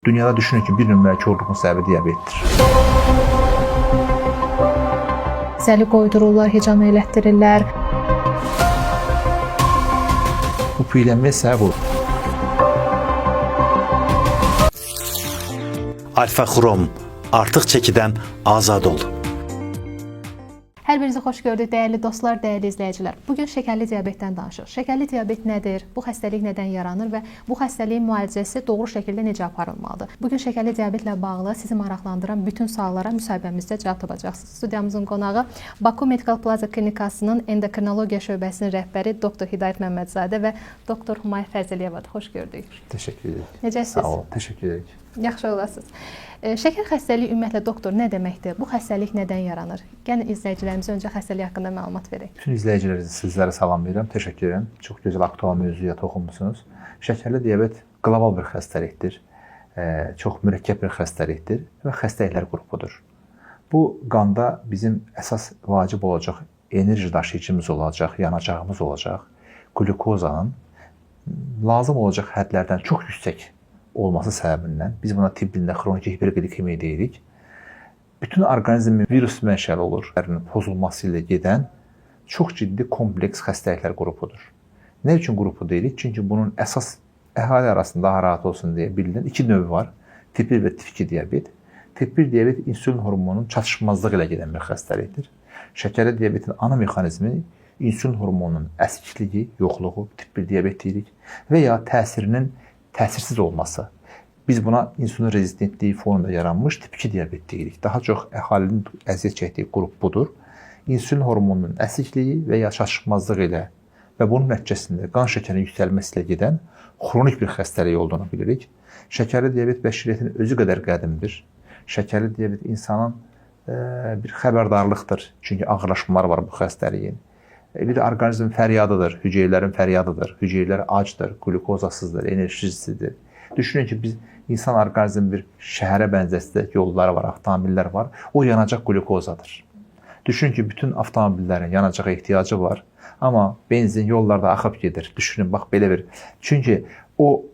Dünyada düşünün ki, bir nömrəli korluğun səbəbi diabetdir. Zəli qoydururlar, hicam elətdirirlər. Bu piylənməyə səbəb olur. Alfa Xrom, artıq çəkidən azad ol. Hər birinizi xoş gördük, dəyərli dostlar, dəyərli izləyicilər. Bugün şəkərli diabetdən danışırıq. Şəkərli diabet nədir? Bu xəstəlik nədən yaranır və bu xəstəliyin müalicəsi doğru şəkildə necə aparılmalıdır? Bugün şəkərli diabetlə bağlı sizi maraqlandıran bütün suallara müsahibəmizdə cavab tapacaqsınız. Studiyamızın qonağı Baku Medical Plaza Klinikasının endokrinologiya şöbəsinin rəhbəri doktor Hidayət Məmmədzadə və doktor Humay Fərzəliyevadır. Xoş gördük. Təşəkkür edirik. Necəsiniz? Sağ olun, təşəkkür edirik. Yaxşı olasınız. Şəkər xəstəliyi ümumiyyətlə doktor nə deməkdir? Bu xəstəlik nədən yaranır? Gəlin izləyicilərimizə öncə xəstəlik haqqında məlumat verək. Bütün izləyicilərinizi sizlərə salamlayıram. Təşəkkür edirəm. Çox gözəl aktual mövzuya toxunmusunuz. Şəkərli diabet qlobal bir xəstəlikdir. Çox mürəkkəb bir xəstəlikdir və xəstəliklər qrupudur. Bu qanda bizim əsas vacib olacaq enerji daşıyıcımız olacaq, yanacağımız olacaq. Qlukozanın lazım olacaq hədlərdən çox yüksək olması səbəbindən biz buna tibb dilində xronik hiperqlikemiya deyirik. Bütün orqanizmin virus mənşəli olur. Pozulması ilə gedən çox ciddi kompleks xəstəliklər qrupudur. Nə üçün qrupu deyirik? Çünki bunun əsas əhali arasında daha rahat olsun deyə bilinən iki növü var. Tip 1 və tip 2 diabet. Tip 1 diabet insülin hormonunun çatışmazlığı ilə gedən bir xəstəlikdir. Şəkərli diabetin ana mexanizmi insülin hormonunun əskikliyi, yoxluğu, tip 1 diabet deyirik və ya təsirinin təsirsiz olması. Biz buna insülin rezistentliyi fonunda yaranmış tip 2 diabet deyirik. Daha çox əhalinin əziyyət çəkdiyi qrup budur. İnsülin hormonunun əsikliyi və ya çatışmazlığı ilə və bunun nəticəsində qan şəkərinin yüksəlməsi ilə gedən xronik bir xəstəlik olduğunu bilirik. Şəkərli diabet bəşəriyyətin özü qədər qədimdir. Şəkərli diabet insanın bir xəbərdarlıqdır. Çünki ağırlaşmalar var bu xəstəliyin. Bir orqanizmin fəryadıdır, hüceyrələrin fəryadıdır. Hüceyrələr acdır, qlukozasızdır, enerjisizdir. Düşünün ki, biz insan orqanizmin bir şəhərə bənzəsi yolları var, avtomobillər var. O yanacaq qlukozadır. Düşünün ki, bütün avtomobillərin yanacağa ehtiyacı var. Amma benzin yollarda axıb gedir. Düşünün, bax belə bir. Çünki o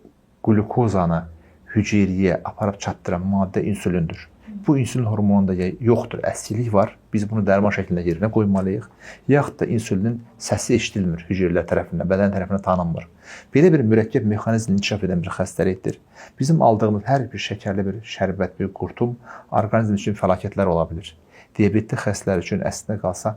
qlukozanı hüceyrəyə aparıb çatdıran maddə insülindir. Bu insülin hormonunda yoxdur, əskiklik var. Biz bunu dərman şəklində yerinə qoymalıyıq. Yaxud da insülinin səsi eşidilmir hüceyrələr tərəfindən, bədən tərəfindən tanınmır. Belə bir mürəkkəb mexanizm inkişaf edən bir xəstəlikdir. Bizim aldığımız hər bir şəkərli bir şərbət, bir qurtum orqanizm üçün fəlakətlər ola bilir. Diabetli xəstələr üçün əslində qalsa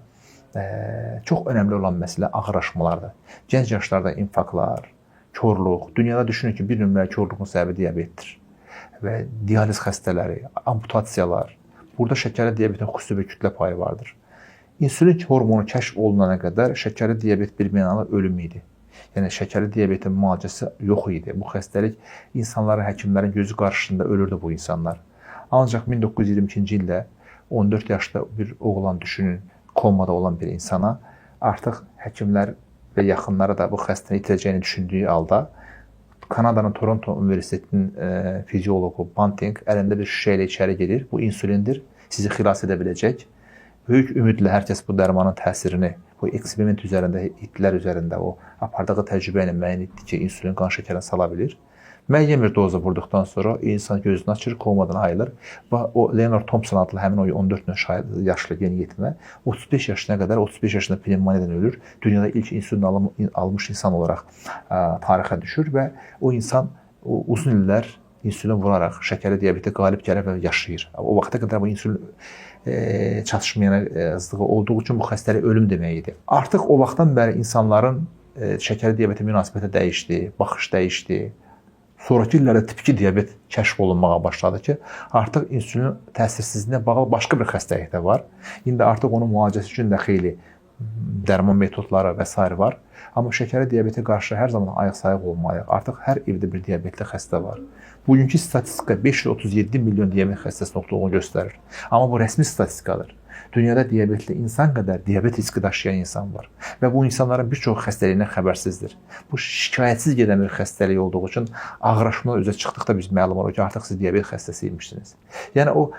çox önəmli olan məsələ ağırlaşmalardır. Gənc yaşlarda infarktlar, korluq, dünyada düşünün ki, bir nömrəli korluğun səbəbi diabetdir. Və dializ xəstələri, amputasiyalar, burada şəkərli diabetin xüsusi bir kütlə payı vardır. İnsülin hormonu kəşf olunana qədər şəkərli diabet bir mənalı ölüm idi. Yəni şəkərli diabetin müalicəsi yox idi. Bu xəstəlik insanların, həkimlərin gözü qarşısında ölürdü bu insanlar. Ancaq 1922-ci ildə 14 yaşlı bir oğlan düşünün, komada olan bir insana artıq həkimlər və yaxınları da bu xəstəni itirəcəyini düşündüyü halda Kanadanın Toronto Universitetinin fiziologu Banting əlində bir şüşə ilə içəri gedir. Bu insulindir. Sizi xilas edə biləcək. Böyük ümidlə hər kəs bu dərmanın təsirini, bu eksperiment üzərində, itlər üzərində o apardığı təcrübə ilə müəyyən etdi ki, insülin qan şəkərinə sala bilir. Müəyyən bir doza vurduqdan sonra insan gözünü açır, komadan ayılır və o Leonard Thompson adlı həmin o 14 yaşlı yeniyetmə 35 yaşına qədər, 35 yaşında pnevmoniyadan ölür. Dünyada ilk insülin almış insan olaraq tarixə düşür və o insan uzun illər insülin vuraraq şəkərli diabetə qalib gəlir və yaşayır. O vaxta qədər bu insülin çatışmayanlığı olduğu üçün bu xəstəlik ölüm demək idi. Artıq o vaxtdan bəri insanların şəkərli diabetə münasibəti dəyişdi, baxış dəyişdi. Sonrakı illərdə tip 2 diabet kəşf olunmağa başladı ki, artıq insülin təsirsizliyinə bağlı başqa bir xəstəlik də var. İndi artıq onun müalicəsi üçün də xeyli dərman metodları və s. var. Amma şəkərli diabetə qarşı hər zaman ayıq-sayıq olmalıyıq. Artıq hər evdə bir diabetli xəstə var. Bugünkü statistika 537 milyon diabet xəstəsinin olduğunu göstərir. Amma bu rəsmi statistikadır. Dünyada diabetli insan qədər diabet riski daşıyan insan var. Və bu insanların bir çox xəstəliyindən xəbərsizdir. Bu şikayətsiz gedən bir xəstəlik olduğu üçün ağırlaşmalar üzə çıxdıqda biz məlum olur ki, artıq siz diabet xəstəsiymişsiniz. Yəni o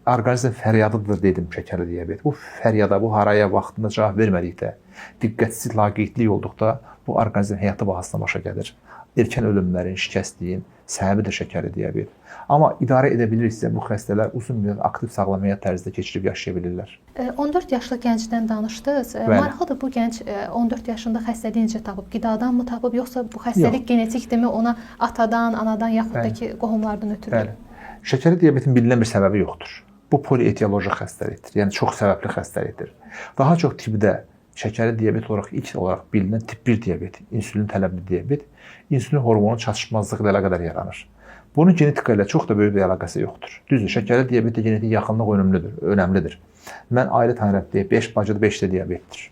orqanizm fəryadıdır dedim şəkərli diabet. Bu fəryada, bu haraya vaxtında cavab vermədikdə, diqqətsiz, laqeydlik olduqda bu orqanizm həyatı bahasına başa gəlir. Erkən ölümlərin, şikəstliyin, səbəbi də şəkərli diabet. Amma idarə edə bilirsə bu xəstələr uzun müddət aktiv sağlam həyat tərzində keçirib yaşaya bilirlər. 14 yaşlı gəncdən danışdınız. Bəli. Maraqlıdır, bu gənc 14 yaşında xəstəliyi necə tapıb? Qidadanmı tapıb, yoxsa bu xəstəlik genetikdirmi, ona atadan, anadan yaxud da ki qohumlardan ötürü? Bəli. Şəkərli diabetin bilinən bir səbəbi yoxdur. Bu polietioloji xəstəlikdir. Yəni çox səbəbli xəstəlikdir. Daha çox tibdə şəkərli diabet ilk olaraq bilinən tip 1 diabet, insülin tələbli diabet, insülin hormonu çatışmazlığı ilə əlaqədar yaranır. Bunun genetika ilə çox da böyük bir əlaqəsi yoxdur. Düzdür, şəkərli diabetdə genetik yaxınlıq önəmlidir. Mən ailə tanıyıram deyək, 5 bacıda 5 də diabetdir.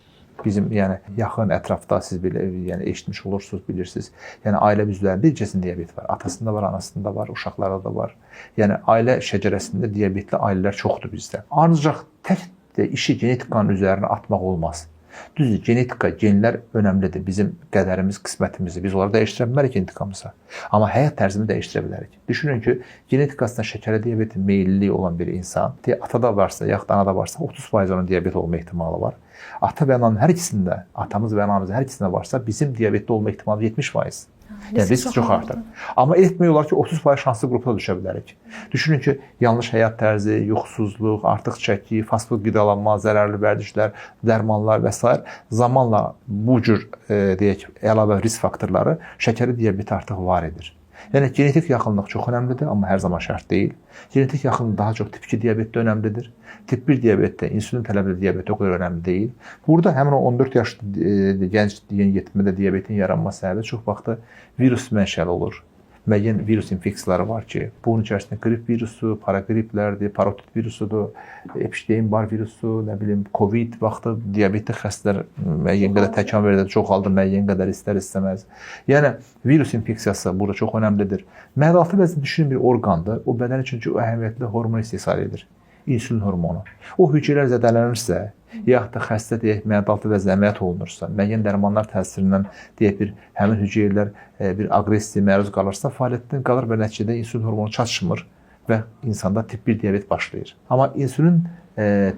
Bizim yəni yaxın ətrafda siz belə yəni eşitmiş olursunuz, bilirsiniz. Yəni ailə üzvlərində ikisinin diabet var. Atasında var, anasında var, uşaqlarda da var. Yəni ailə şəcərəsində diabetli ailələr çoxdur bizdə. Ancaq tək də işi genetikanın üzərinə atmaq olmaz. Düzdür, genetika, genlər önəmlidir. Bizim qədərimiz, qismətimizdir. Biz onları dəyişdirə bilərik genetikamıza. Amma həyat tərzini dəyişdirə bilərik. Düşünün ki, genetikasında şəkərli diabetin meyilliyi olan bir insan, atada varsa, yaxud anada varsa 30% onun diabet olma ehtimalı var. Ata və ananın hər ikisində, atamız və anamızın hər ikisində varsa, bizim diabetli olma ehtimalı 70%. Yəni risk çox artır. Amma etmək olar ki, 30% şanslı qrupa düşə bilərik. Düşünün ki, yanlış həyat tərzi, yuxusuzluq, artıq çəki, fast food qidalanma, zərərli vərdişlər, dərmanlar və s. zamanla bu cür deyək əlavə risk faktorları şəkərli diabeti artıq var edir. Yəni genetik yaxınlıq çox önəmlidir, amma hər zaman şərt deyil. Genetik yaxınlıq daha çox tip 2 diabetdə önəmlidir. Tip 1 diabetdə insülin tələbli diabet o qədər önəmli deyil. Burada həmin o 14 yaşlı gənc yeniyetmədə diabetin yaranma səbəbi çox vaxt virus mənşəli olur. Müəyyən virus infeksiyaları var ki, bunun içərisində qrip virusu, paraqriplərdir, parotit virusudur, Epstein-Barr virusu, nə bilim, COVID vaxtı diabetli xəstələr müəyyən qədər təkamül edir, çoxaldır, müəyyən qədər istər-istəməz. Yəni virus infeksiyası burada çox önəmlidir. Mədəaltı vəzin düşünün bir orqandır, o bədən üçün ki, o əhəmiyyətli hormon istehsal edir. İnsülin hormonu. O hüceyrələr zədələnirsə, yaxud da xəstə deyək mədəaltı vəzin əməliyyat olunursa, müəyyən dərmanlar təsirindən deyək bir həmin hüceyrələr bir aqressiyaya məruz qalırsa, fəaliyyətdən qalır və nəticədə insülin hormonu çatışmır və insanda tip 1 diabet başlayır. Amma insülin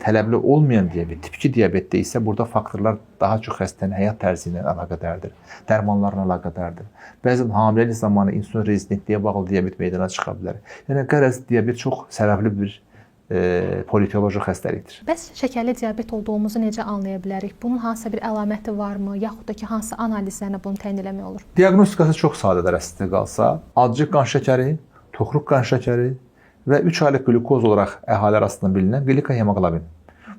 tələbli olmayan diabet, tip 2 diabetdə isə burada faktorlar daha çox xəstənin həyat tərzi ilə əlaqədardır, dərmanlarla əlaqədardır. Bəzən hamiləlik zamanı insülin rezistentliyə bağlı diabet meydana çıxa bilər. Yəni qərəz diabet çox səbəbli bir polietioloji xəstəlikdir. Bəs şəkərli diabet olduğumuzu necə anlaya bilərik? Bunun hansısa bir əlaməti varmı, yaxud da ki, hansı analizlərlə bunu təyin etmək olur? Diaqnostikası çox sadədir əslində qalsa. Adcıq qan şəkəri, toxruq qan şəkəri və 3 aylıq qlükoz olaraq əhali arasında bilinən glikohemoqlobin.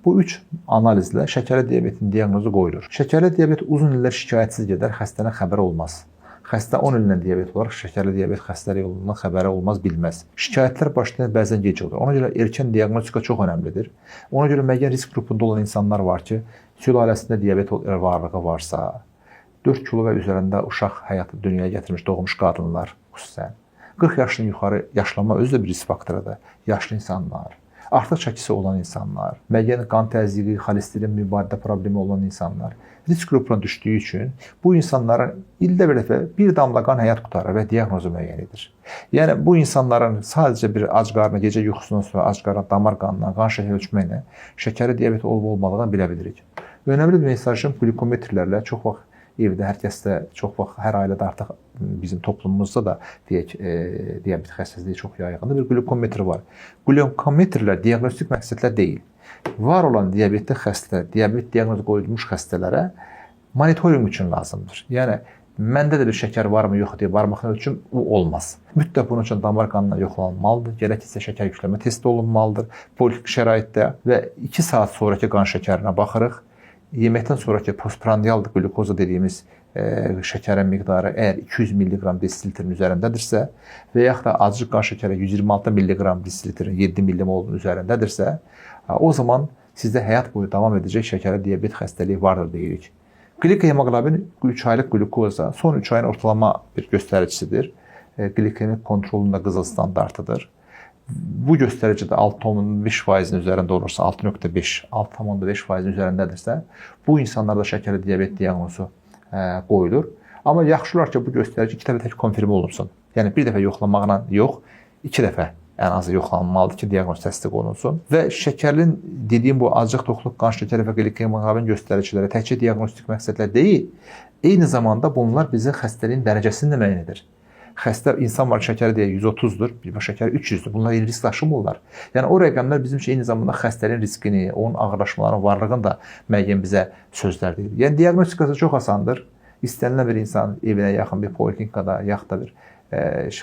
Bu 3 analizlə şəkərli diabetin diaqnozu qoyulur. Şəkərli diabet uzun illər şikayətsiz gedər, xəstənin xəbəri olmaz. Xəstə 10 ildən diabet olaraq şəkərli diabet xəstəliyi olduğundan xəbəri olmaz, bilməz. Şikayətlər başlayan bəzən gec olur. Ona görə erkən diaqnostika çox önəmlidir. Ona görə müəyyən risk qrupunda olan insanlar var ki, sülaləsində diabet varlığı varsa, 4 kilo və üzərində uşaq həyatı dünyaya gətirmiş doğmuş qadınlar xüsusən, 40 yaşdan yuxarı yaşlanma özü də bir risk faktorudur. Yaşlı insanlar, artıq çəkisi olan insanlar, müəyyən qan təzyiqi, xolesterin mübadilə problemi olan insanlar risk qrupuna düşdüyü üçün bu insanların ildə bir dəfə bir damla qan həyat qurtarır və diaqnozu müəyyən edir. Yəni bu insanların sadəcə bir ac qarnına, gecə yuxusundan sonra ac qarnına, damar qanından, qan şəkeri ölçməklə şəkərli diabet olub-olmadığını bilə bilirik. Önəmli bir mesajım glikometrlərlə çox vaxt evdə hər kəsdə, çox vaxt hər ailədə artıq bizim toplumumuzda da deyək diabet xəstəliyi çox yayğındır. Bir glikometr var. Glikometrlər diaqnostik məqsədlər deyil. Var olan diabetli xəstə, diabet diaqnozu qoyulmuş xəstələrə monitorinq üçün lazımdır. Yəni məndə də bir şəkər varmı, yox deyə barmaqla ölçüm olmaz. Mütləq bunun üçün damar qanına yoxlanılmalıdır. Gərəksə şəkər yükləmə testi olunmalıdır. Poliklinik şəraitdə və 2 saat sonrakı qan şəkərinə baxırıq. Yeməkdən sonraki postprandial glukoza dediyimiz şəkərin miqdarı əgər 200 mg desilitrin üzərindədirsə və yaxud da acı qan şəkəri 126 mg desilitrin 7 mmol üzərindədirsə, o zaman sizdə həyat boyu davam edəcək şəkərli diabet xəstəliyi vardır deyirik. Glikohemoqlobin 3 aylıq glukoza son 3 ayın ortalama bir göstəricisidir. Glikemik kontrolunda qızıl standartıdır. Bu göstəricidə 6,5%-in üzərində olursa, 6,5, 6,5%-in üzərindədirsə, bu insanlarda şəkərli diabet diaqnozu qoyulur. Amma yaxşı olar ki, bu göstərici 2 dəfə tək konfirmə olunsun. Yəni bir dəfə yoxlamaqla yox, 2 dəfə ən azı yoxlanılmalıdır ki, diaqnoz təsdiq olunsun. Və şəkərin dediyim bu acıq, toxluq, qan şəkəri və glikohemoqlobin göstəriciləri təkcə diaqnostik məqsədlə deyil, eyni zamanda bunlar bizim xəstəliyin dərəcəsini də müəyyən edir. xəstə insan var şəkəri deyək 130-dur, bir baş şəkəri 300-dür. Bunlar risk daşımırlar. Yəni o rəqəmlər bizim üçün eyni zamanda xəstəliyin riskini, onun ağırlaşmaların varlığını da müəyyən bizə sözlər deyir. Yəni diaqnostikası çox asandır. İstənilən bir insan evinə yaxın bir poliklinikada, yaxud da bir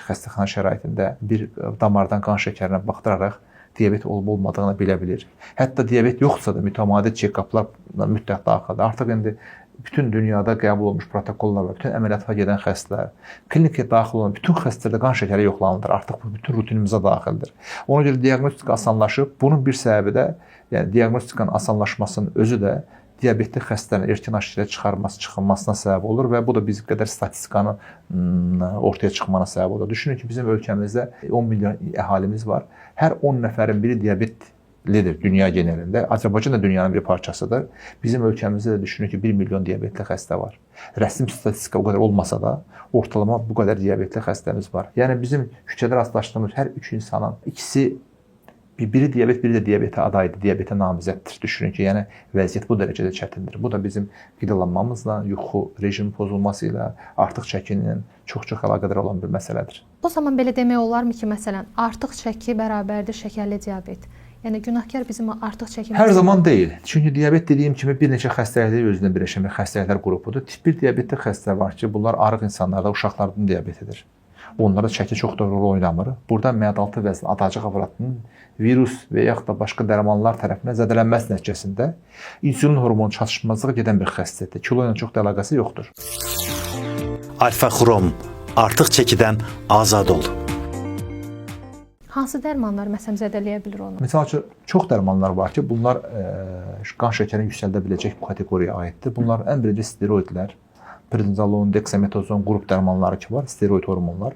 xəstəxana şəraitində bir damardan qan şəkərinə baxdıraraq diabet olub-olmadığını bilə bilir. Hətta diabet yoxsa da mütəmadi check-uplar mütləq daxildir. Artıq indi bütün dünyada qəbul olunmuş protokollar var. Bütün əməliyyata gedən xəstələr, klinikaya daxil olan bütün xəstələrdə qan şəkəri yoxlanılır. Artıq bu bütün rutinimizə daxildir. Ona görə diaqnostika asanlaşıb. Bunun bir səbəbi də, yəni diaqnostikanın asanlaşmasının özü də diabetli xəstələrin erkən aşırıya çıxılmasına səbəb olur və bu da bizim qədər statistikanın ortaya çıxmana səbəb olur. Düşünün ki, bizim ölkəmizdə 10 milyon əhalimiz var. Hər 10 nəfərin biri diabetlidir dünya genelində. Azərbaycan da dünyanın bir parçasıdır. Bizim ölkəmizdə də düşünün ki, 1 milyon diabetli xəstə var. Rəsmi statistika o qədər olmasa da, ortalama bu qədər diabetli xəstəmiz var. Yəni bizim küçədə rastlaşdığımız hər 3 insanın ikisi biri diabet, biri də diabetə adaydır, diabetə namizəddir. Düşünün ki, yəni vəziyyət bu dərəcədə çətindir. Bu da bizim qidalanmamızla, yuxu rejimi pozulması ilə, artıq çəkinin çox-çox əlaqədar olan bir məsələdir. O zaman belə demək olarmı ki, məsələn, artıq çəki bərabərdir şəkərli diabet? Yəni günahkar bizim artıq çəkimiz... Hər zaman deyil. Çünki diabet dediyim kimi bir neçə xəstəliklər özündə birləşən bir xəstəliklər qrupudur. Tip 1 diabetli xəstələr var ki, bunlar arıq insanlarda, uşaqlardan diabetidir. Onlarda çəki çox da rol oynamır. Burada məadaltı vəzn adacıq aparatının virus və yaxud da başqa dərmanlar tərəfindən zədələnməsi nəticəsində insulin hormonu çatışmazlığı gedən bir xəstəlikdir. Kilo ilə çox da əlaqəsi yoxdur. Alfa Xrom, artıq çəkidən azad ol. Hansı dərmanlar məsələn zədələyə bilir onu? Məsəl üçün çox dərmanlar var ki, bunlar qan şəkərini yüksəldə biləcək bu kateqoriyaya aiddir. Bunlar ən birinci steroidlər, prednizolon, deksametazon qrup dərmanları ki var, steroid hormonlar.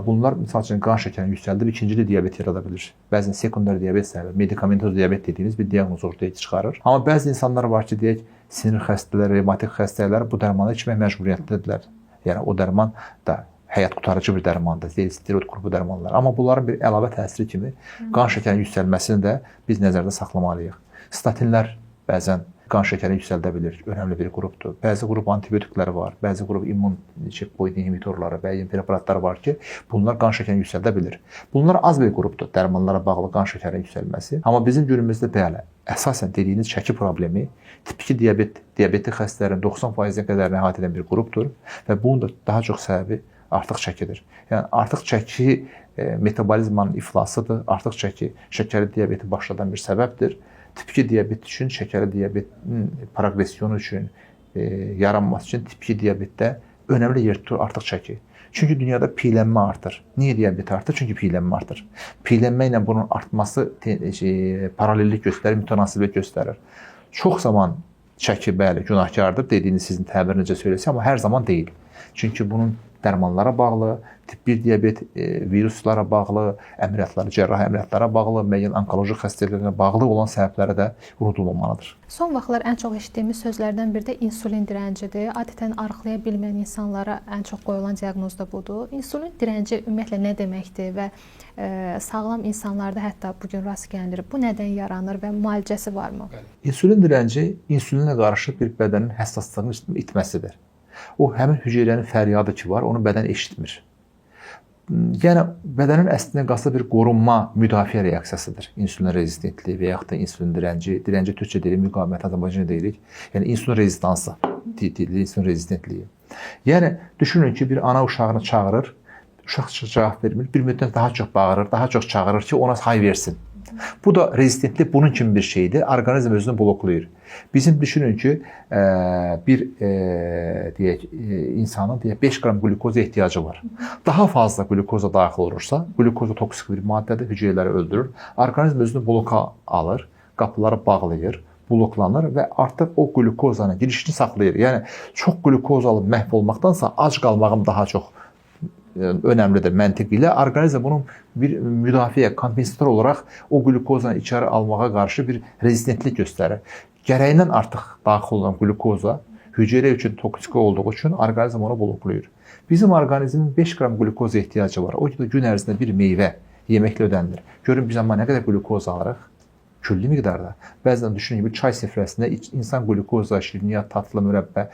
Bunlar məsəl üçün qan şəkərini yüksəldib ikincili diabet yarada bilir. Bəzən sekundar diabet səbəbi, medikamentoz diabet dediyimiz bir diaqnoz ortaya çıxarır. Amma bəzi insanlar var ki, deyək, sinir xəstələri, revmatik xəstələr bu dərmanı içmək məcburiyyətlidirlər. Yəni o dərman da həyat qurtarıcı bir dərmandır, deyil, steroid qrupu dərmanlar. Amma bunların bir əlavə təsiri kimi qan şəkərinin yüksəlməsini də biz nəzərdə saxlamalıyıq. Statinlər bəzən qan şəkərini yüksəldə bilir, önəmli bir qrupdur. Bəzi qrup antibiotikləri var, bəzi qrup immun checkpoint inhibitorları, bəzi preparatlar var ki, bunlar qan şəkərini yüksəldə bilir. Bunlar az bir qrupdur, dərmanlara bağlı qan şəkərinin yüksəlməsi. Amma bizim günümüzdə bəli, əsasən dediyiniz çəki problemi tip 2 diabetli xəstələrin 90%-ə qədər əhatə edən bir qrupdur və bunun da daha çox səbəbi artıq çəkidir. Yəni artıq çəki metabolizmanın iflasıdır, artıq çəki şəkərli diabeti başladan bir səbəbdir. Tip 2 diabet üçün, şəkərli diabetin progressiyonu üçün, yaranması üçün tip 2 diabetdə önəmli yer tutur artıq çəki. Çünki dünyada piylənmə artır. Niyə diabet artır? Çünki piylənmə artır. Piylənmə ilə bunun artması paralellik göstərir, mütənasiblik göstərir. Çox zaman çəki bəli günahkardır, dediyiniz sizin təbirinizcə söyləsə, amma hər zaman deyil. Çünki bunun dərmanlara bağlı, tip 1 diabet viruslara bağlı, əməliyyatlara, cərrahi əməliyyatlara bağlı, müəyyən onkoloji xəstəliklərlə bağlı olan səbəbləri də unudulmamalıdır. Son vaxtlar ən çox eşitdiyimiz sözlərdən biri də insulin dirəncidir. Adətən arıqlaya bilməyən insanlara ən çox qoyulan diaqnoz da budur. İnsulin dirənci ümumiyyətlə nə deməkdir və sağlam insanlarda hətta bu gün rast gəlinir. Bu nədən yaranır və müalicəsi varmı? İnsulin dirənci insulinlə qarşı bir bədənin həssaslığının itməsidir. O həmin hüceyrənin fəryadı ki var, onu bədən eşitmir. Yəni bədənin əslində qasda bir qorunma, müdafiə reaksiyasıdır. İnsulin rezistentliyi və yaxud da insulin dirənci, dirənci türkçə deyirik, müqavimət Azərbaycanca deyirik. Yəni insulin rezistansı, insulin rezistentliyi. Yəni düşünün ki, bir ana uşağını çağırır, uşaq cavab vermir, bir müddət daha çox bağırır, daha çox çağırır ki, ona hay versin. Bu da rezistentlik bunun kimi bir şeydir. Orqanizm özünü bloklayır. Bizim düşünün ki, bir deyək insanın 5 qram qlukoza ehtiyacı var. Daha fazla qlukoza daxil olursa, qlukoza toksik bir maddədir, hüceyrələri öldürür. Orqanizm özünü bloka alır, qapıları bağlayır, bloklanır və artıq o qlukozanın girişini saxlayır. Yəni çox qlukoza alıb məhv olmaqdansa ac qalmağım daha çox önəmlidir məntiq ilə. Orqanizm bunun bir müdafiə, kompensator olaraq o qlukozanı içəri almağa qarşı bir rezistentlik göstərir. Gərəyindən artıq daxil olan qlukoza hüceyrə üçün toksik olduğu üçün orqanizm onu bloklayır. Bizim orqanizmin 5 qram qlukoza ehtiyacı var. O gün ərzində bir meyvə yeməklə ödənilir. Görün biz amma nə qədər qlukoza alırıq? Külli miqdarda. Bəzən düşünün ki, bir çay süfrəsində insan qlukoza, şirniyyat, tatlı, mürəbbə,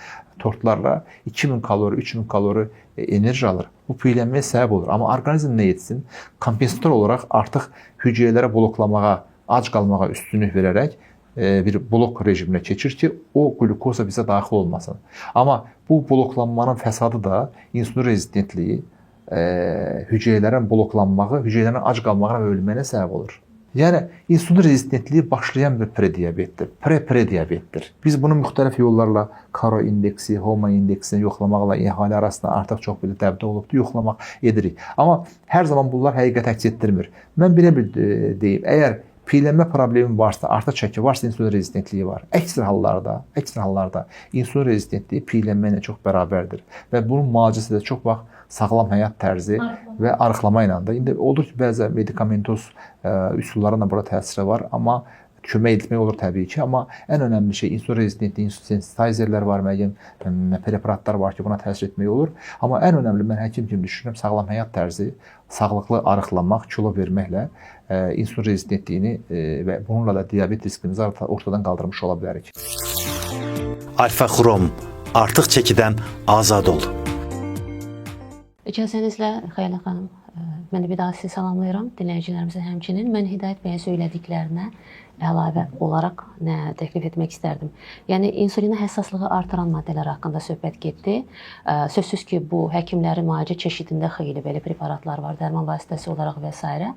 tortlarla 2000 kalori, 3000 kalori enerji alır. Bu piyələnməyə səbəb olur. Amma orqanizm nə etsin? Kompensator olaraq artıq hüceyrələrə bloklamağa, ac qalmağa üstünlük verərək bir blok rejiminə keçir ki, o glukoza bizə daxil olmasın. Amma bu bloklanmanın fəsadı da insulin rezistentliyi, hüceyrələrin bloklanmağı, hüceyrələrin ac qalmağına və ölməyinə səbəb olur. Yəni insulin rezistentliyi başlayan bir prediabetdir, pre-prediabetdir. Biz bunu müxtəlif yollarla Karo indeksi, HOMA indeksini yoxlamaqla əhali arasında artıq çox belə dəbdə olubdur, yoxlamaq edirik. Amma hər zaman bunlar həqiqət əks etdirmir. Mən belə bir deyim, əgər piyələnmə problemi varsa, artıq çəki varsa insulin rezistentliyi var. Əksər hallarda insulin rezistentliyi piyələnmə ilə çox bərabərdir və bunun müalicəsi də çox vaxt sağlam həyat tərzi və arıqlama ilə də. İndi olur ki, bəzi medikamentoz üsulların da burada təsiri var, amma kömək etmək olur təbii ki, amma ən önəmli şey insulin rezistentliyi, insulin sensitizerlər var, müəyyən preparatlar var ki, buna təsir etmək olur. Amma ən önəmli mən həkim kimi düşünürəm, sağlam həyat tərzi, sağlıqlı arıqlamaq, kilo verməklə insulin rezistentliyini və bununla da diabet riskimizi ortadan qaldırmış ola bilərik. Alfa Xrom, artıq çəkidən azad ol. İcazənizlə Xeyla xanım, mən bir daha sizi salamlayıram, dinləyicilərimizə həmçinin. Mən Hidayət bəyə söylədiklərinə əlavə olaraq nə təklif etmək istərdim. Yəni, insulinə həssaslığı artıran maddələr haqqında söhbət getdi. Sözsüz ki, bu həkimlərin müalicə çeşidində xeyli belə preparatlar var, dərman vasitəsi olaraq və s.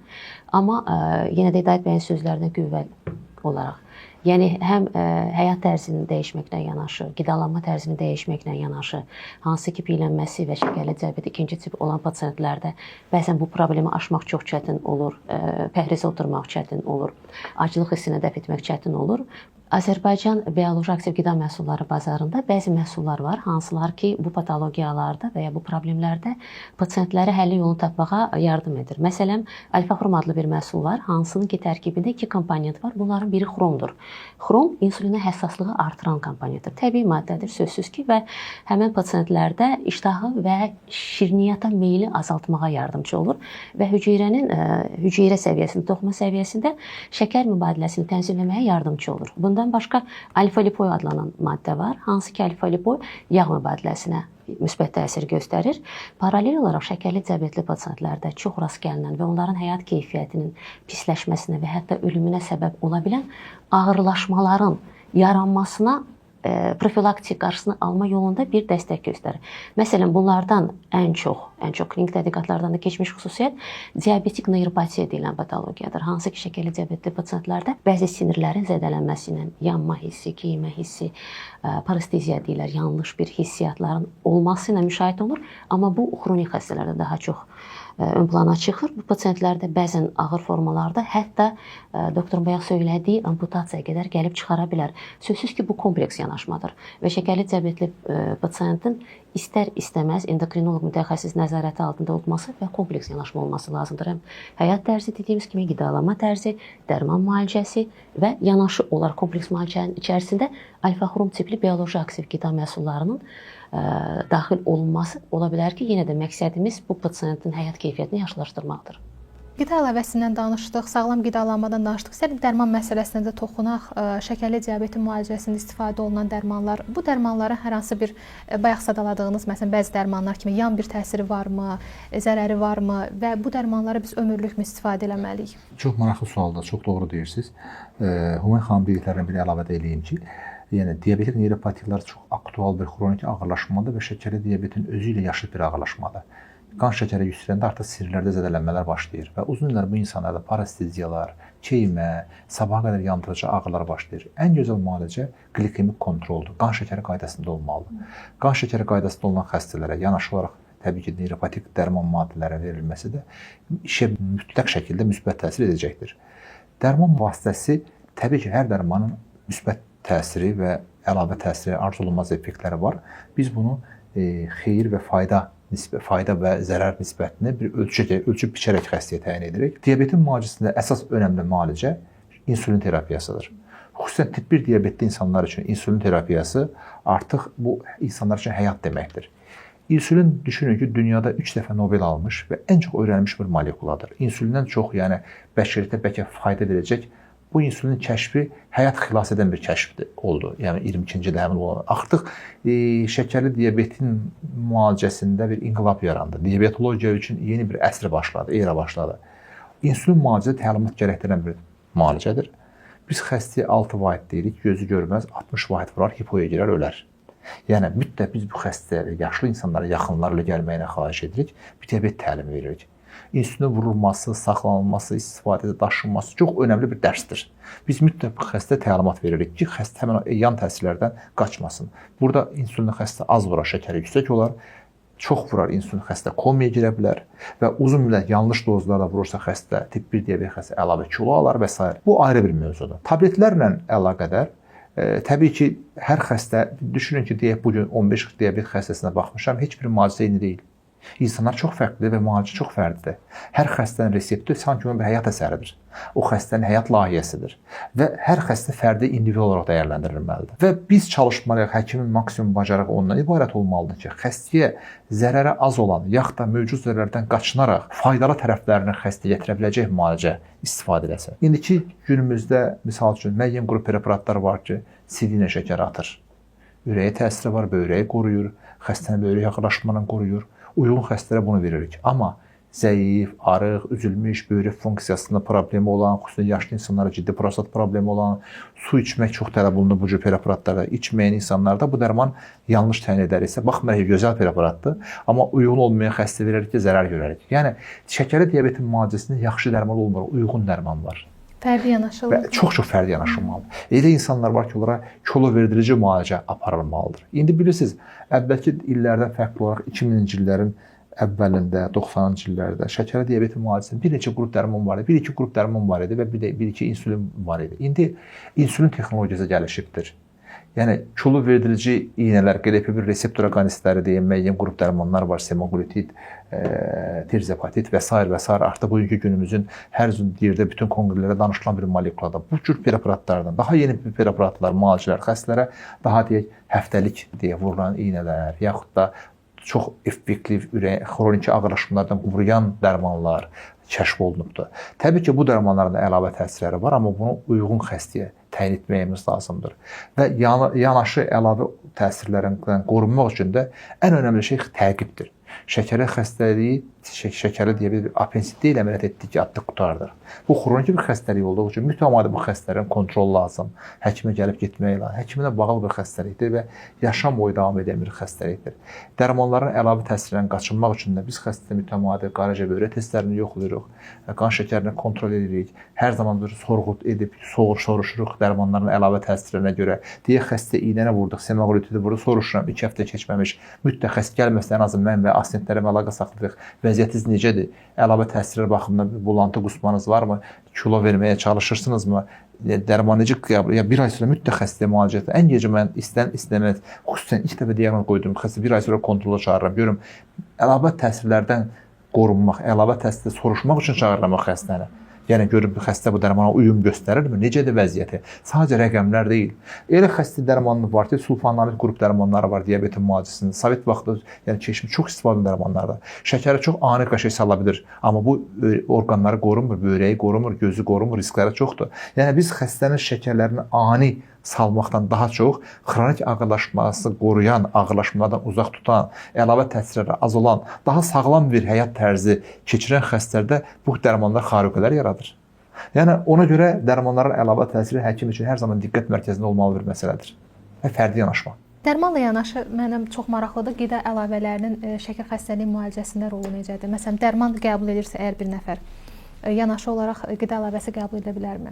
Amma yenə də Hidayət bəyin sözlərinə qüvvəli olaraq. Yəni, həm həyat tərzini dəyişməklə yanaşı, qidalanma tərzini dəyişməklə yanaşı, hansı ki, piyələnməsi və şəkərli diabet ikinci tip olan pasientlərdə bəzən bu problemi aşmaq çox çətin olur, pəhrizə oturmaq çətin olur, aclıq hissinə dəf etmək çətin olur. Azərbaycan bioloji aktiv qida məhsulları bazarında bəzi məhsullar var, hansılar ki, bu patologiyalarda və ya bu problemlərdə pasientlərə həlli yolunu tapmağa yardım edir. Məsələn, Alfa Xrom adlı bir məhsul var, hansının ki, tərkibində 2 komponent var. Bunların biri xromdur. Xrom insulinə həssaslığı artıran komponentdir. Təbii maddədir, sözsüz ki, və həmin pasientlərdə iştahı və şirniyyata meyli azaltmağa yardımcı olur və hüceyrə səviyyəsində, toxuma səviyyəsində şəkər mübadiləsini tənzimləməyə yardımcı olur. Bundan başqa alfa-lipoy adlanan maddə var, hansı ki, alfa-lipoy yağ mübadiləsinə müsbət təsir göstərir. Paralel olaraq şəkərli diabetli pasientlərdə çox rast gəlinən və onların həyat keyfiyyətinin pisləşməsinə və hətta ölümünə səbəb ola bilən ağırlaşmaların yaranmasına profilaktik qarşısını alma yolunda bir dəstək göstərir. Məsələn, bunlardan ən çox klinik tədqiqatlardan da keçmiş xüsusiyyət diabetik neyropatiya deyilən patologiyadır. Hansı ki, şəkərli diabetli pasientlərdə bəzi sinirlərin zədələnməsi ilə yanma hissi, keymə hissi, paresteziya deyilər, yanlış bir hissiyatların olması ilə müşahidə olunur. Amma bu xronik xəstələrdə daha çox ön plana çıxır. Bu pasientlərdə bəzən ağır formalarda hətta doktorun bayaq söylədiyi amputasiyaya qədər gəlib çıxara bilər. Sözsüz ki, bu kompleks yanaşmadır və şəkərli diabetli pasientin istər-istəməz endokrinoloq mütəxəssis nəzarəti altında olması və kompleks yanaşma olması lazımdır. Həm həyat tərzi dediyimiz kimi qidalanma tərzi, dərman müalicəsi və yanaşı olaraq kompleks müalicənin içərisində alfa xrom tipli bioloji aktiv qida məhsullarının daxil olunması ola bilər ki, yenə də məqsədimiz bu pasientin həyat keyfiyyətini yaxşılaşdırmaqdır. Qida əlavəsindən danışdıq, sağlam qidalanmadan danışdıq. İstəyirəm dərman məsələsinə də toxunaq. Şəkərli diabetin müalicəsində istifadə olunan dərmanlar, bu dərmanların hər hansı bir bayaq sadaladığınız, məsələn, bəzi dərmanlar kimi yan bir təsiri varmı, zərəri varmı və bu dərmanları biz ömürlükmü istifadə etməliyik? Çox maraqlı sualdır, çox doğru deyirsiniz. Human xanım dediklərinə bir əlavə də eləyim ki, yəni diabetik neyropatiyalar çox aktual bir xronik ağırlaşmadır və şəkərli diabetin özü ilə yaşlı bir ağırlaşmadır. Qan şəkəri yüksələndə artıq sinirlərdə zədələnmələr başlayır və uzun illər bu insanlarda paresteziyalar, keymə, sabaha qədər yandırıcı ağrılar başlayır. Ən gözəl müalicə qlikemik kontroldur. Qan şəkəri qaydasında olmalıdır. Qan şəkəri qaydasında olan xəstələrə yanaşı olaraq təbii ki, neyropatik dərman maddələri verilməsi də işə mütləq şəkildə müsbət təsir edəcəkdir. Dərman vasitəsi təbii ki, hər dərmanın müsbət təsiri və əlavə təsiri, arzu olunmaz effektləri var. Biz bunu xeyir və fayda və zərər nisbətini bir ölçüb biçərək xəstəyə təyin edirik. Diabetin müalicəsində əsas önəmli müalicə insulin terapiyasıdır. Xüsusən tip 1 diabetli insanlar üçün insulin terapiyası artıq bu insanlar üçün həyat deməkdir. İnsulin düşünün ki, dünyada 3 dəfə Nobel almış və ən çox öyrənilmiş bir molekuladır. İnsulindən çox, yəni bəşəriyyətə bəlkə fayda verəcək bu insülinin kəşfi həyat xilas edən bir kəşf oldu. Yəni 22-ci ildə həmin olan. Artıq şəkərli diabetin müalicəsində bir inqilab yarandı. Diabetologiya üçün yeni bir əsr başladı, era başladı. İnsülin müalicəsi təlimat gərəkdirən bir müalicədir. Biz xəstəyə 6 vahid deyirik, gözü görməz, 60 vahid vurar, hipoya girər, ölər. Yəni mütləq biz bu xəstəyə, yaşlı insanlara yaxınlarla gəlməyinə xahiş edirik, bir diabet təlimi veririk. İnsülinin vurulması, saxlanılması, istifadədə daşınması çox önəmli bir dərsdir. Biz mütləq bu xəstəyə təlimat veririk ki, xəstə həmin yan təsirlərdən qaçmasın. Burada insülin xəstə az vurar, şəkəri yüksək olar, çox vurar insülin xəstə komaya girə bilər və uzun müddət yanlış dozlarda vurursa xəstə, tip 1 diabet xəstə əlavə kilo alar və s. Bu ayrı bir mövzudur. Tabletlərlə əlaqədar təbii ki, hər xəstə, düşünün ki, deyək bugün 15 diabet xəstəsinə baxmışam, heç bir müalicə eyni deyil. İnsanlar çox fərqlidir və müalicə çox fərqlidir. Hər xəstənin resepti sanki bir həyat əsəridir. O xəstənin həyat layihəsidir və hər xəstə fərdi individual olaraq dəyərləndirilməlidir. Və biz çalışmalıyıq, həkimin maksimum bacarığı ondan ibarət olmalıdır ki, xəstəyə zərəri az olan, yaxud da mövcud zərərlərdən qaçınaraq faydalı tərəflərini xəstəyə gətirə biləcək müalicə istifadə eləsin. İndiki günümüzdə, misal üçün, müəyyən qrup preparatlar var ki, sidina şəkəri atır. Ürəyə təsiri var, böyrəyi qoruyur, xəstənin böyrək yaxınlaşmanı qoruyur. Uyğun xəstələrə bunu veririk. Amma zəif, arıq, üzülmüş, böyrək funksiyasında problemi olan, xüsusən yaşlı insanlara ciddi prostat problemi olan, su içmək çox tələb olunur bu cür preparatlarda. İçməyən insanlarda bu dərman yanlış təyin edəriksə, baxmayaraq gözəl preparatdır, amma uyğun olmayan xəstə verərik ki, zərər görərik. Yəni şəkərli diabetin müalicəsində yaxşı dərman olmur, uyğun dərman var. Fərdi yanaşılır. Çox fərdi yanaşılmalıdır. Elə insanlar var ki, onlara kilo verdirici müalicə aparılmalıdır. İndi bilirsiniz, əvvəlki illərdən fərqli olaraq 2000-ci illərin əvvəlində, 90-cı illərdə şəkərli diabetin müalicəsində bir neçə qrup dərman var idi, bir-iki qrup dərman var idi və bir-iki insülin var idi. İndi insülin texnologiyası gəlişibdir. Yəni kilo verdirici iynələr, GLP-1 reseptor agonistləri deyən müəyyən qrup dərmanlar var, semaglutid, tirzepatit və s. Artıq bugünkü günümüzün hər yerdə bütün konqrelərdə danışılan bir molekuladır. Bu cür preparatlardan, daha yeni preparatlar, müalicələr xəstələrə daha deyək həftəlik deyə vurulan iynələr, yaxud da çox effektiv xroniki ağırlaşmalardan qoruyan dərmanlar kəşf olunubdur. Təbii ki, bu dərmanların əlavə təsirləri var, amma bunu uyğun xəstəyə təyin etməyimiz lazımdır. Və yanaşı əlavə təsirlərindən qorunmaq üçün də ən önəmli şey təqibdir. Şəkərli xəstəliyi, şəkərli diabet apendisit deyil, əməliyyat etdik ki, adlı qutardır. Bu xroniki bir xəstəlik olduğu üçün mütəmadi bu xəstələrin kontrol lazım. Həkimə gəlib getmək lazım. Həkiminə bağlı bir xəstəlikdir və yaşam boyu davam edən bir xəstəlikdir. Dərmanların əlavə təsirlərindən qaçınmaq üçün də biz xəstədə mütəmadi qaracə böyrək testlərini yoxlayırıq, qan şəkərini kontrol edirik. Hər zaman bir sorğu edib soruşuruq dərmanların əlavə təsirlərinə görə. Deyək xəstə iynəni vurduq, semaglutidi vurduq, soruşuram 2 həftə keçməmiş, mütləq xəstə gəlməsə ən azı mən və asistentlərimə əlaqə saxlayırıq. Vəziyyətiniz necədir? Əlavə təsirlər baxımından bulantı, qusmanız varmı? Kilo verməyə çalışırsınızmı? Dərman necə qəbul? Ya bir ay sonra mütləq xəstəyə müalicə etmək. Ən gecə mən istəməz, xüsusən ilk dəfə diaqnoz qoydum, xəstə bir ay sonra kontrola çağırıram. Görüm, əlavə təsirlərdən qorunmaq, əlavə təsirdə soruşmaq üçün çağırıram xəstəni. Yəni görüb xəstə bu dərmana uyum göstərirmi? Necədir vəziyyəti? Sadəcə rəqəmlər deyil. Elə xəstə dərmanı var ki, sulfanalit qrup dərmanları var diabetin müalicəsində. Sovet vaxtı, yəni keçmiş çox istifadə dərmanlardır. Şəkəri çox ani qəşəng sala bilir, amma bu orqanları qorumur, böyrəyi qorumur, gözü qorumur, riskləri çoxdur. Yəni biz xəstənin şəkərlərini ani salmaqdan daha çox xronik ağırlaşması qoruyan, ağırlaşmalardan uzaq tutan, əlavə təsirləri az olan, daha sağlam bir həyat tərzi keçirən xəstələrdə bu dərmanlar xariqələr yaradır. Yəni ona görə dərmanların əlavə təsiri həkim üçün hər zaman diqqət mərkəzində olmalı bir məsələdir və fərdi yanaşma. Dərmanla yanaşı mənim çox maraqlıdır qida əlavələrinin şəkər xəstəliyi müalicəsində rolu necədir? Məsələn, dərman qəbul edirsə əgər bir nəfər yanaşı olaraq qida əlavəsi qəbul edə bilərmi?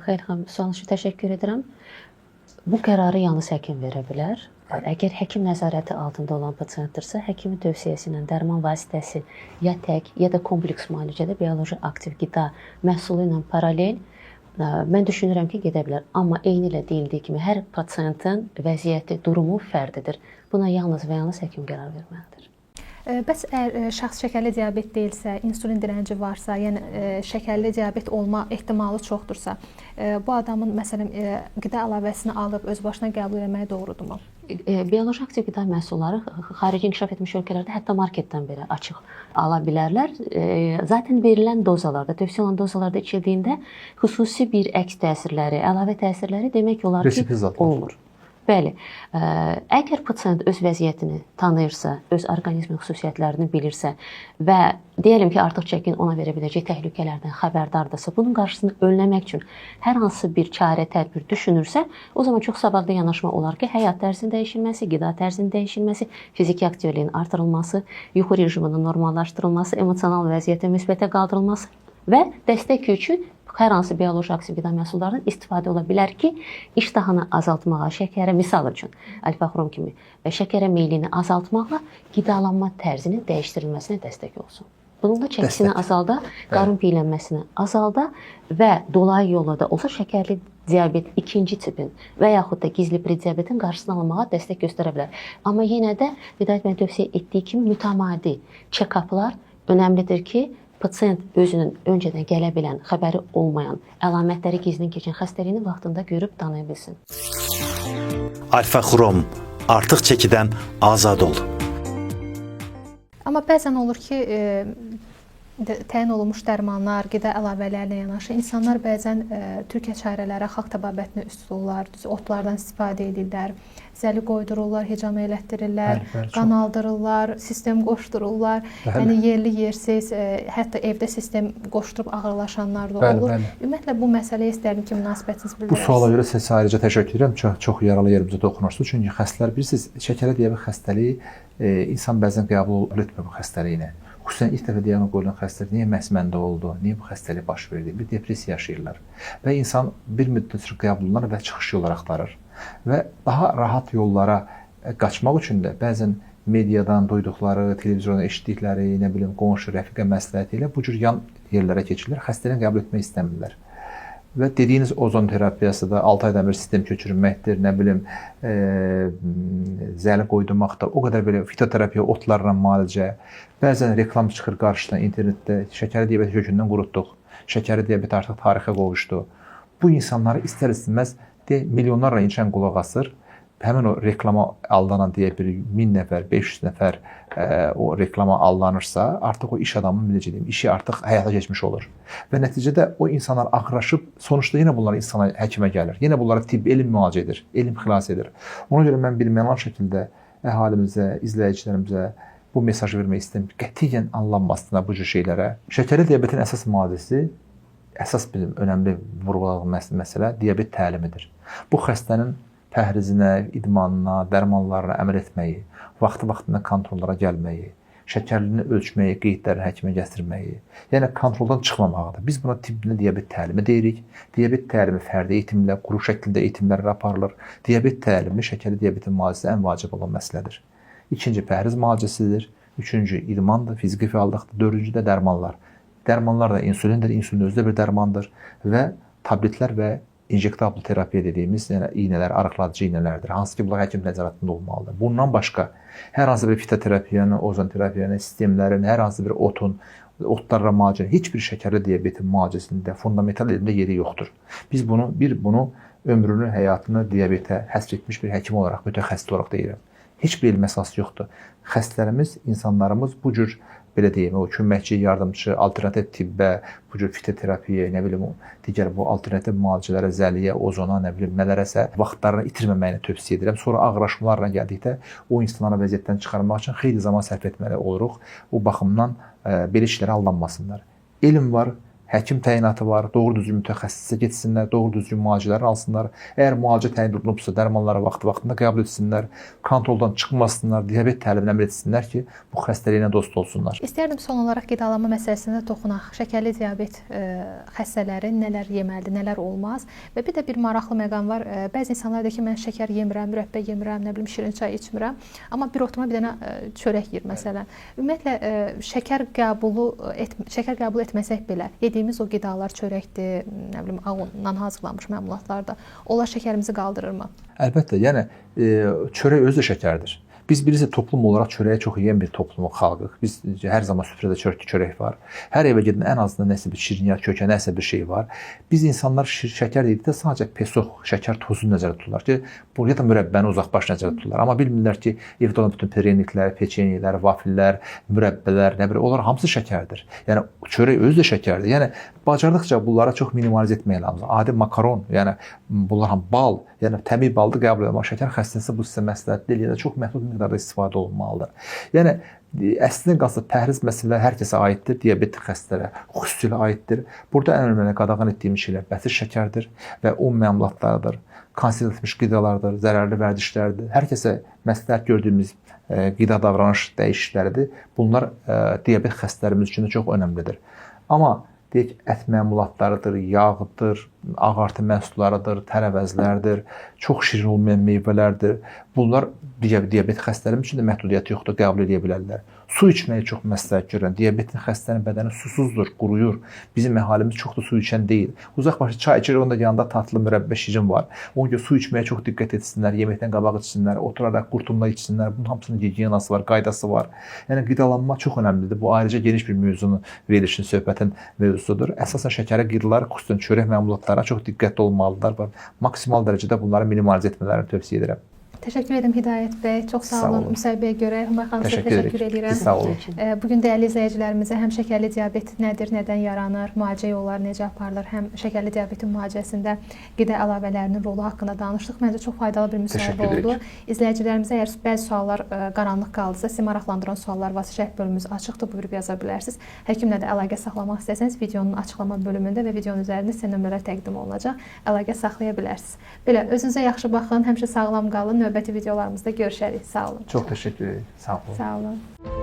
Xeyr xanım, sual üçün təşəkkür edirəm. Bu qərarı yalnız həkim verə bilər. Əgər həkim nəzarəti altında olan pasientdirsə, həkimin tövsiyəsi ilə dərman vasitəsi ya tək, ya da kompleks müalicədə bioloji aktiv qida məhsulu ilə paralel mən düşünürəm ki, gedə bilər. Amma eyni ilə deyildiyi kimi hər pasientin vəziyyəti, durumu fərdidir. Buna yalnız və yalnız həkim qərar verməlidir. Bəs əgər şəxs şəkərli diabet deyilsə, insülin dirənci varsa, yəni şəkərli diabet olma ehtimalı çoxdursa, bu adamın məsələn qida əlavəsini alıb öz başına qəbul etməyi doğrudurmu? bioloji aktiv qida məhsulları xarici inkişaf etmiş ölkələrdə hətta marketdən belə açıq ala bilərlər. Zaten verilən dozalarda, tövsiyə olunan dozalarda içildiyində xüsusi bir əks təsirləri, əlavə təsirləri demək olar ki, olmur. Bəli, əgər pasient öz vəziyyətini tanıyırsa, öz orqanizmin xüsusiyyətlərini bilirsə və deyəlim ki, artıq çəkin ona verə biləcək təhlükələrdən xəbərdardırsa, bunun qarşısını önləmək üçün hər hansı bir çarə, tədbir düşünürsə, o zaman çox savadlı yanaşma olar ki, həyat tərzinin dəyişilməsi, qida tərzinin dəyişilməsi, fiziki aktivliyin artırılması, yuxu rejiminin normallaşdırılması, emosional vəziyyətin müsbətə qaldırılması və dəstək üçün hər hansı bioloji aktiv qida məhsullarından istifadə ola bilər ki, iştahını azaltmağa, şəkərə, misal üçün, alfa-xrom kimi və şəkərə meylini azaltmaqla qidalanma tərzinin dəyişdirilməsinə dəstək olsun. Bununla çəkisini azalda, qarın piylənməsini azalda və dolayı yolla da olsa şəkərli diabet 2-ci tipin və yaxud da gizli prediabetin qarşısını almağa dəstək göstərə bilər. Amma yenə də qida etməni tövsiyə etdiyi kimi mütəmadi check-uplar önəmlidir ki, pasient özünün öncədən gələ bilən, xəbəri olmayan, əlamətləri gizlin keçən xəstəliyini vaxtında görüb tanıya bilsin. Alfa-xrom, artıq çəkidən azad ol. Amma bəzən olur ki, təyin olunmuş dərmanlar, qida əlavələrlə yanaşı insanlar bəzən Türkiyə çarələri, xalq təbabətinə üst tuturlar, otlardan istifadə edirlər, zəli qoydururlar, hicam elətdirirlər, qan aldırırlar, sistem qoşdururlar. Yəni yerli yersiz, hətta evdə sistem qoşdurub ağırlaşanlar da olur. Ümumiyyətlə bu məsələyə istərdim ki, münasibətiniz bildirəsiniz. Bu suala görə sizə ayrıca təşəkkür edirəm. Çox yaralı yerimizə toxunursunuz. Çünki xəstələr bilirsiniz, şəkərli diabet xəstəliyi insan bəzən qəbul etmir bu xəstəliyini. Xüsusən ilk dəfə diaqnoz qoyulan xəstəlik niyə məhz məndə oldu, niyə bu xəstəlik baş verdi, bir depressiya yaşayırlar. Və insan bir müddət sonra qəbul olunur və çıxış yolları axtarır. Və daha rahat yollara qaçmaq üçün də bəzən mediadan duyduqları, televizordan eşitdikləri, nə bilim, qonşu, rəfiqə məsləhəti ilə bu cür yan yerlərə keçirlər, xəstəliyini qəbul etmək istəmirlər. Və dediyiniz ozon terapiyası da 6 aydan bir sistem köçürməkdir, nə bilim, zəli qoydurmaq da, o qədər belə fitoterapiya, otlarla müalicə. Bəzən reklam çıxır qarşısına internetdə, şəkərli diabeti kökündən qurutduq, şəkərli diabet artıq tarixə qovuşdu. Bu insanları istər-istəməz milyonlarla insan qulaq asır. Həmin o reklama aldanan deyək bir 1000 nəfər, 500 nəfər o reklama aldanırsa, artıq o iş adamının necə deyim, işi artıq həyata keçmiş olur. Və nəticədə o insanlar ağırlaşıb, sonuçta yenə bunlar insana həkimə gəlir. Yenə bunlara tibb, elm müalicə edir, elm xilas edir. Ona görə mən bilməyən şəkildə əhalimizə, izləyicilərimizə bu mesajı vermək istəyirəm. Qətiyyən anlanmasınlar bu cür şeylərə. Şəkərli diabetin əsas müalicəsi, əsas bizim önəmli vurğuladığımız məsələ diabet təlimidir. Bu xəstənin pəhrizinə, idmanına, dərmanlarına əməl etməyi, vaxtı-vaxtında kontrollara gəlməyi, şəkərlini ölçməyi, qeydlərini həkimə gətirməyi, yəni kontroldan çıxmamaqdır. Biz buna tibbində diabet təlimi deyirik. Diabet təlimi fərdi eğitimlə, qrup şəklində eğitimlərlə aparılır. Diabet təlimi şəkərli diabetin müalicəsində ən vacib olan məsələdir. İkinci pəhriz müalicəsidir. Üçüncü idmandır, fiziki fəallıqdır. Dördüncü də dərmanlar. Dərmanlar da insulindir, insulin özü də bir dərmandır və tabletlər və injektabl terapiya dediyimiz yəni iynələr, arıqladıcı iynələrdir. Hansı ki, bunlar həkim nəzarətində olmalıdır. Bundan başqa hər hansı bir fitoterapiyanın, ozon terapiyanın, sistemlərin, hər hansı bir otlarla müalicə, heç bir şəkərli diabetin müalicəsində fundamental elmdə yeri yoxdur. Biz bunu ömrünü, həyatını diabetə həsr etmiş bir həkim olaraq, mütəxəssis olaraq deyirəm. Heç bir elm əsası yoxdur. Xəstələrimiz, insanlarımız bu cür belə deyim, o köməkçi, yardımçı, alternativ tibbə, bu cür fitoterapiya, nə bilim, digər bu alternativ müalicələrə, zəliyə, ozona, nə bilim, nələrəsə vaxtlarını itirməməyini tövsiyə edirəm. Sonra ağırlaşmalarla gəldikdə o insanları vəziyyətdən çıxarmaq üçün xeyli zaman sərf etməli oluruq. O baxımdan belə işlərə aldanmasınlar. Elm var, həkim təyinatı var, doğru düzgün mütəxəssisə getsinlər, doğru düzgün müalicələri alsınlar. Əgər müalicə təyin olunubsa, dərmanları vaxtı-vaxtında qəbul etsinlər, kontroldan çıxmasınlar, diabet təlimini əməl etsinlər ki, bu xəstəliyinə dost olsunlar. İstərdim son olaraq qidalanma məsələsinə toxunaq. Şəkərli diabet xəstələri nələr yeməlidir, nələr olmaz? Və bir də bir maraqlı məqam var. Bəzi insanlar deyir ki, mən şəkər yemirəm, mürəbbə yemirəm, nə bilim, şirin çay içmirəm, amma bir oturuma bir dənə çörək yeyir məsələn. Ümumiyyətlə şəkər qəbul etməsək belə, yediyimiz o qidalar çörəkdir, nə bilim, ağ undan hazırlanmış məmulatlar da, onlar şəkərimizi qaldırırmı? Əlbəttə, yəni çörək özü də şəkərdir. Biz birisi toplum olaraq çörəyi çox yeyən bir toplumuq, xalqıq. Biz hər zaman süfrədə çörək var. Hər evə gedən ən azından nəsə bir şirniyyat, kökə, nəsə bir şey var. Biz insanlar şəkər yedikdə sadəcə pesox, şəkər tozu nəzərdə tuturlar ki, buraya da mürəbbəni uzaqbaş nəzərdə tuturlar. Amma bilmirlər ki, evdə olan bütün pereniklər, peçenyələr, vafillər, mürəbbələr, nə bilim, onlar hamısı şəkərdir. Yəni çörək özü də şəkərdir. Yəni bacardıqca bunlara çox minimalizə etmək lazımdır. Adi makaron, yəni bunlar ham bal, yəni təbii baldı qəbul etmək. Şəkər xəstəsi bu sizə məsləhət deyil, ya da çox məhdud miqdarda istifadə olunmalıdır. Yəni əslində qalsa pəhriz məsələləri hər kəsə aiddir, diabet xəstələrə xüsusilə aiddir. Burada ən önəmli qadağan etdiyimiz şeylər bətir şəkərdir və un məmulatlarıdır, konservləşmiş qidalardır, zərərli vərdişlərdir. Hər kəsə məsləhət gördüyümüz qida davranış dəyişiklikləridir. Bunlar diabet xəstələrimiz üçün də çox önəmlidir. Amma deyək, ət məmulatlarıdır, yağdır, ağartı məhsullarıdır, tərəvəzlərdir, çox şirin olmayan meyvələrdir. Bunlar diabet xəstələrimiz üçün də məhdudiyyəti yoxdur, qəbul edə bilərlər. Su içməyi çox məsləhət görürəm. Diabetli xəstənin bədəni susuzdur, quruyur. Bizim əhalimiz çox da su içən deyil. Uzaqbaşı çay içir, onun da yanında tatlı mürəbbə şirin var. Ona görə su içməyə çox diqqət etsinlər, yeməkdən qabaq içsinlər, oturaraq qurtumla içsinlər. Bunun hamısının gigiyenası var, qaydası var. Yəni qidalanma çox önəmlidir. Bu ayrıca geniş bir mövzunun verilişin, söhbətin mövzusudur. Əsasən şəkərli qidalar, xüsusən çörək məmulatlarına çox diqqətli olmalıdırlar və maksimal dərəcədə bunları minimalizə etmələrini tövsiyə edirəm. Təşəkkür edirəm Hidayət bəy. Çox sağ olun müsahibəyə görə. Hüma xanım sizə təşəkkür edirəm. Sağ olun. Bugün dəyərli izləyicilərimizə həm şəkərli diabet nədir, nədən yaranır, müalicə yolları necə aparılır, həm şəkərli diabetin müalicəsində qida əlavələrinin rolu haqqında danışdıq. Məncə çox faydalı bir müsahibə oldu. İzləyicilərimizə əgər bəzi suallar qaranlıq qaldısa, sizi maraqlandıran suallar varsa şərh bölümümüz açıqdır, buyurub yaza bilərsiniz. Həkimlə də əlaqə saxlamaq istəsəniz, videonun açıqlama bölümündə və videonun üzərində sizə nömrələr təqdim olunacaq. Əlaqə saxlaya bilərsiniz. Belə, özünüzə yaxşı baxın, həmişə sağlam qalın. Növbəti videolarımızda görüşərik. Sağ olun. Çox təşəkkür edirəm. Sağ olun. Sağ olun.